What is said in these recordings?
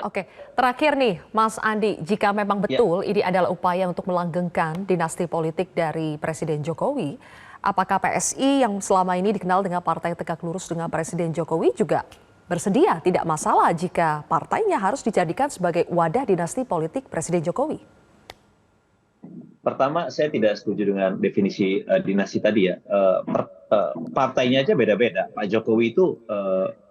Oke, terakhir nih Mas Andi, jika memang Ya, betul ini adalah upaya untuk melanggengkan dinasti politik dari Presiden Jokowi, apakah PSI yang selama ini dikenal dengan partai tegak lurus dengan Presiden Jokowi juga bersedia tidak masalah jika partainya harus dijadikan sebagai wadah dinasti politik Presiden Jokowi? pertama saya tidak setuju dengan definisi dinasti tadi ya. Partainya aja beda-beda. Pak Jokowi itu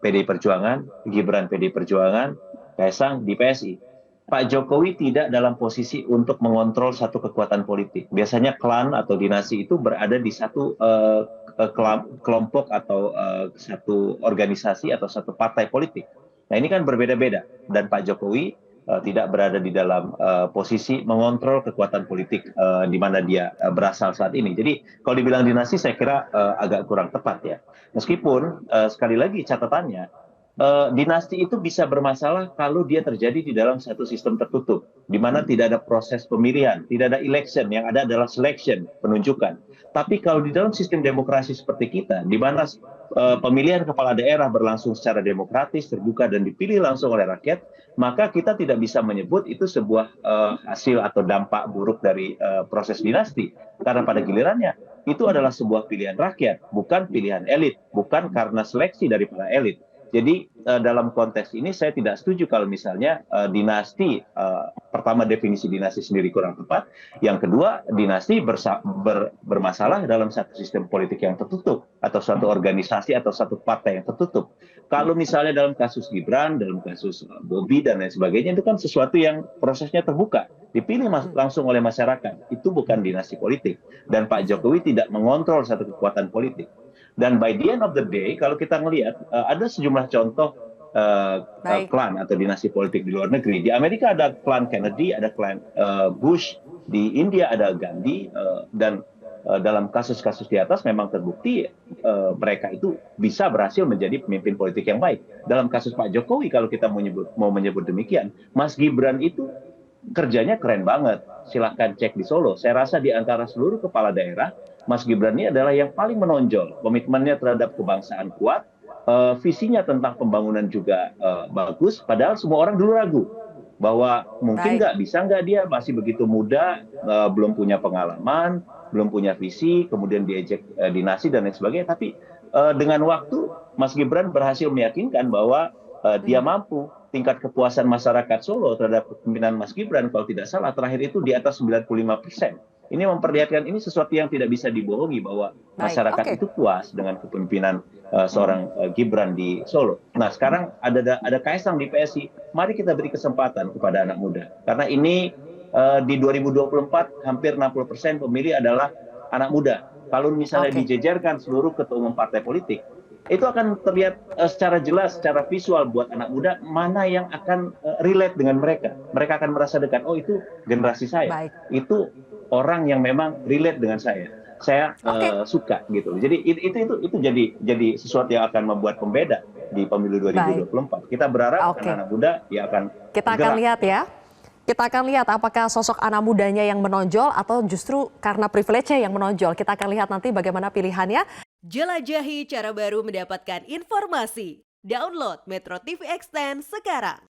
PDI Perjuangan, Gibran PDI Perjuangan, Kaisang di PSI. Pak Jokowi tidak dalam posisi untuk mengontrol satu kekuatan politik. Biasanya klan atau dinasti itu berada di satu kelompok atau satu organisasi atau satu partai politik. Nah ini kan berbeda-beda. Dan Pak Jokowi tidak berada di dalam posisi mengontrol kekuatan politik di mana dia berasal saat ini. Jadi kalau dibilang dinasti saya kira agak kurang tepat ya. Meskipun sekali lagi catatannya dinasti itu bisa bermasalah kalau dia terjadi di dalam satu sistem tertutup, di mana tidak ada proses pemilihan, tidak ada election, yang ada adalah selection, penunjukan. Tapi kalau di dalam sistem demokrasi seperti kita, di mana pemilihan kepala daerah berlangsung secara demokratis, terbuka, dan dipilih langsung oleh rakyat, maka kita tidak bisa menyebut itu sebuah hasil atau dampak buruk dari proses dinasti. Karena pada gilirannya, itu adalah sebuah pilihan rakyat, bukan pilihan elit, bukan karena seleksi dari para elit. Jadi dalam konteks ini saya tidak setuju kalau misalnya dinasti, pertama definisi dinasti sendiri kurang tepat, yang kedua dinasti bermasalah dalam satu sistem politik yang tertutup, atau satu organisasi atau satu partai yang tertutup. Kalau misalnya dalam kasus Gibran, dalam kasus Bobi dan lain sebagainya, itu kan sesuatu yang prosesnya terbuka, dipilih langsung oleh masyarakat, itu bukan dinasti politik. Dan Pak Jokowi tidak mengontrol satu kekuatan politik. Dan by the end of the day, kalau kita melihat ada sejumlah contoh Baik, klan atau dinasti politik di luar negeri. Di Amerika ada klan Kennedy, ada klan Bush, di India ada Gandhi, dan dalam kasus-kasus di atas memang terbukti mereka itu bisa berhasil menjadi pemimpin politik yang baik. Dalam kasus Pak Jokowi, kalau kita mau menyebut demikian, Mas Gibran itu kerjanya keren banget. Silahkan cek di Solo. Saya rasa di antara seluruh kepala daerah, Mas Gibran ini adalah yang paling menonjol. Komitmennya terhadap kebangsaan kuat, visinya tentang pembangunan juga bagus. Padahal semua orang dulu ragu bahwa mungkin baik. bisa nggak dia masih begitu muda, belum punya pengalaman, belum punya visi, kemudian diejek dinasti dan lain sebagainya. Tapi dengan waktu, Mas Gibran berhasil meyakinkan bahwa dia mampu. Tingkat kepuasan masyarakat Solo terhadap kepemimpinan Mas Gibran, kalau tidak salah, terakhir itu di atas 95%. Ini memperlihatkan ini sesuatu yang tidak bisa dibohongi bahwa Baik, masyarakat oke. itu puas dengan kepemimpinan seorang Gibran di Solo. Nah, sekarang ada Kaisang di PSI. Mari kita beri kesempatan kepada anak muda. Karena ini di 2024 hampir 60% pemilih adalah anak muda. Kalau misalnya Oke. dijejerkan seluruh ketua umum partai politik, itu akan terlihat secara jelas, secara visual buat anak muda mana yang akan relate dengan mereka. Mereka akan merasa dekat. Oh, itu generasi saya. Baik. Itu orang yang memang relate dengan saya. Saya Oke. suka gitu. Jadi itu jadi sesuatu yang akan membuat pembeda di pemilu Baik. 2024. Kita berharap Oke. anak-anak muda dia akan Kita akan bergerak. lihat ya. Kita akan lihat apakah sosok anak mudanya yang menonjol atau justru karena privilege-nya yang menonjol. Kita akan lihat nanti bagaimana pilihannya. Jelajahi cara baru mendapatkan informasi. Download Metro TV Extend sekarang.